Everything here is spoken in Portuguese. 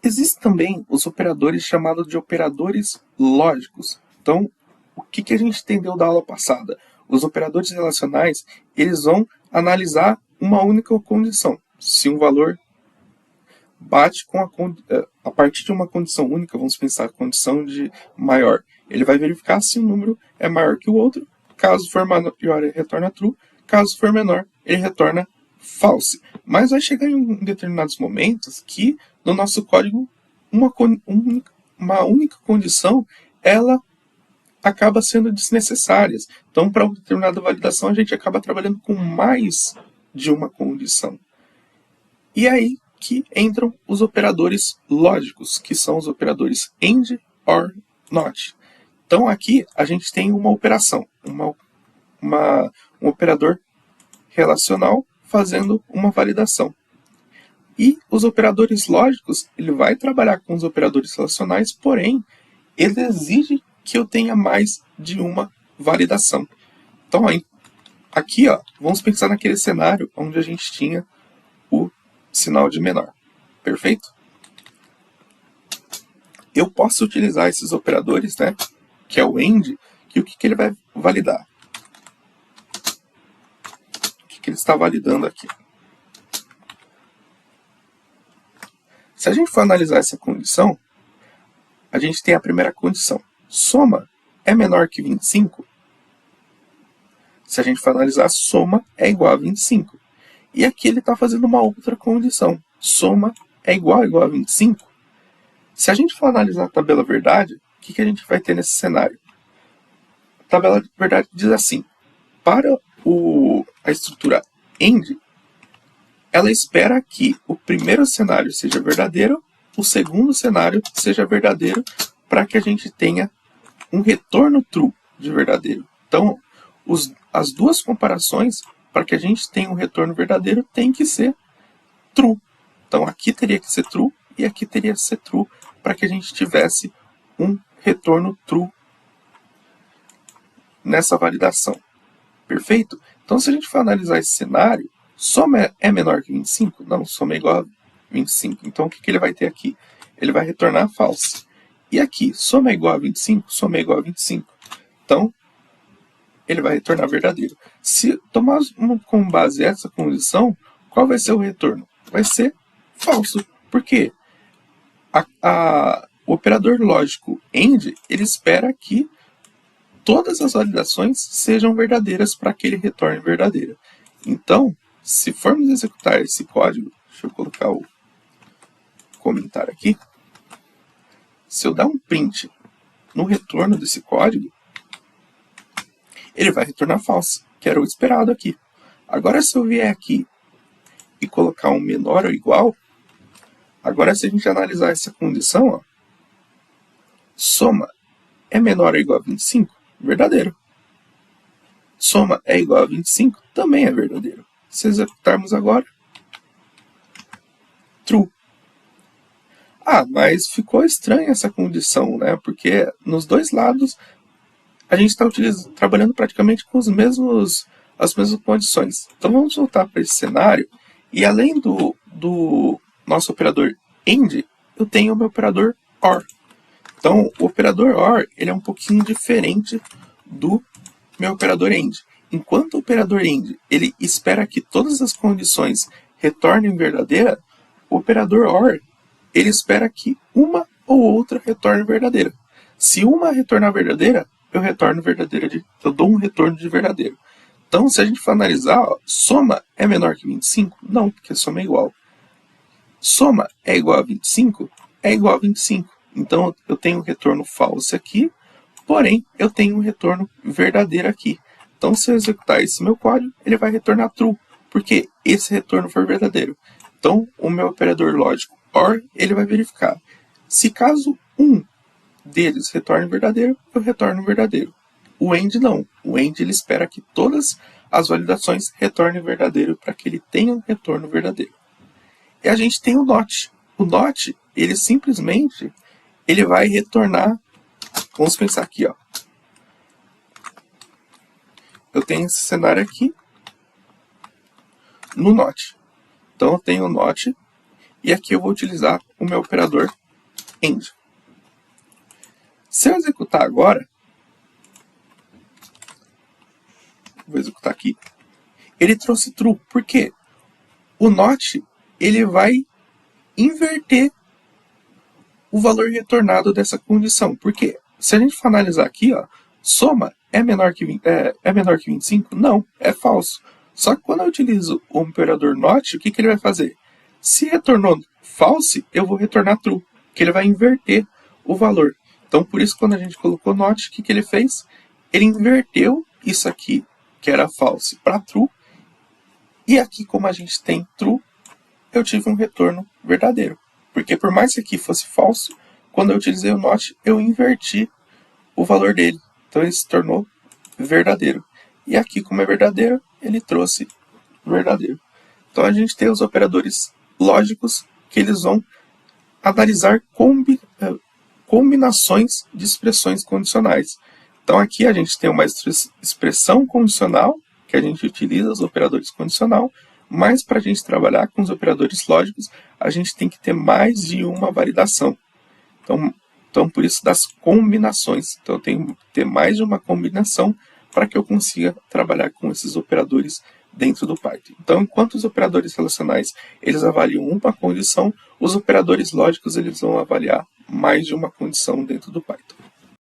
Existem também os operadores chamados de operadores lógicos. Então, o que a gente entendeu da aula passada? Os operadores relacionais, eles vão analisar uma única condição. Se um valor bate com a partir de uma condição única, vamos pensar a condição de maior. Ele vai verificar se o número é maior que o outro. Caso for maior, ele retorna true. Caso for menor, ele retorna false. Mas vai chegar em determinados momentos que no nosso código uma única condição ela acaba sendo desnecessária. Então, para uma determinada validação, a gente acaba trabalhando com mais de uma condição. E aí que entram os operadores lógicos, que são os operadores AND, OR, NOT. Então, aqui a gente tem uma operação, um operador relacional fazendo uma validação. E os operadores lógicos, ele vai trabalhar com os operadores relacionais, porém, ele exige que eu tenha mais de uma validação. Então, aqui, vamos pensar naquele cenário onde a gente tinha o sinal de menor. Perfeito? Eu posso utilizar esses operadores, né, que é o AND, que o que ele vai validar? O que ele está validando aqui? Se a gente for analisar essa condição, a gente tem a primeira condição. Soma é menor que 25? Se a gente for analisar, soma é igual a 25. E aqui ele está fazendo uma outra condição. Soma é igual a 25. Se a gente for analisar a tabela verdade, o que a gente vai ter nesse cenário? A tabela verdade diz assim: para a estrutura AND, ela espera que o primeiro cenário seja verdadeiro, o segundo cenário seja verdadeiro, para que a gente tenha um retorno true de verdadeiro. Então, as duas comparações, para que a gente tenha um retorno verdadeiro, tem que ser true. Então, aqui teria que ser true e aqui teria que ser true, para que a gente tivesse um retorno true nessa validação. Perfeito? Então, se a gente for analisar esse cenário, soma é menor que 25? Não, soma é igual a 25. Então, o que ele vai ter aqui? Ele vai retornar false. E aqui, soma é igual a 25? Soma é igual a 25. Então, ele vai retornar verdadeiro. Se tomarmos como base essa condição, qual vai ser o retorno? Vai ser falso. Por quê? O operador lógico AND, ele espera que todas as validações sejam verdadeiras para que ele retorne verdadeiro. Então, se formos executar esse código, deixa eu colocar o comentário aqui. Se eu dar um print no retorno desse código, ele vai retornar falso, que era o esperado aqui. Agora, se eu vier aqui e colocar um menor ou igual, agora se a gente analisar essa condição, soma é menor ou igual a 25? Verdadeiro. Soma é igual a 25? Também é verdadeiro. Se executarmos agora, true. Mas ficou estranha essa condição, né? Porque nos dois lados a gente está trabalhando praticamente com as mesmas condições. Então vamos voltar para esse cenário. E além do nosso operador AND, eu tenho o meu operador OR. Então o operador OR ele é um pouquinho diferente do meu operador AND. Enquanto o operador AND ele espera que todas as condições retornem verdadeira, o operador OR ele espera que uma ou outra retorne verdadeira. Se uma retornar verdadeira, eu dou um retorno de verdadeiro. Então, se a gente for analisar, soma é menor que 25? Não, porque soma é igual. Soma é igual a 25? É igual a 25. Então, eu tenho um retorno falso aqui, porém, eu tenho um retorno verdadeiro aqui. Então, se eu executar esse meu código, ele vai retornar true, porque esse retorno for verdadeiro. Então, o meu operador lógico OR, ele vai verificar. Se caso um deles retorne verdadeiro, eu retorno verdadeiro. O AND não. O AND ele espera que todas as validações retornem verdadeiro para que ele tenha um retorno verdadeiro. E a gente tem o NOT. O NOT, ele simplesmente ele vai retornar. Vamos pensar aqui, eu tenho esse cenário aqui no NOT. Então eu tenho o NOT e aqui eu vou utilizar o meu operador AND. Se eu executar agora, vou executar aqui, ele trouxe true. Por quê? O NOT ele vai inverter o valor retornado dessa condição. Porque se a gente for analisar aqui, ó, soma é menor que 25? Não, é falso. Só que quando eu utilizo o operador NOT, o que ele vai fazer? Se retornou false, eu vou retornar true, que ele vai inverter o valor. Então, por isso, quando a gente colocou NOT, o que ele fez? Ele inverteu isso aqui, que era false, para true. E aqui, como a gente tem true, eu tive um retorno verdadeiro. Porque por mais que aqui fosse falso, quando eu utilizei o NOT, eu inverti o valor dele. Então, ele se tornou verdadeiro. E aqui, como é verdadeiro, ele trouxe verdadeiro. Então, a gente tem os operadores lógicos que eles vão analisar combinações de expressões condicionais. Então, aqui a gente tem uma expressão condicional, que a gente utiliza os operadores condicional, mas para a gente trabalhar com os operadores lógicos, a gente tem que ter mais de uma validação. Então, por isso das combinações. Então, eu tenho que ter mais de uma combinação para que eu consiga trabalhar com esses operadores dentro do Python. Então, enquanto os operadores relacionais eles avaliam uma condição, os operadores lógicos eles vão avaliar mais de uma condição dentro do Python.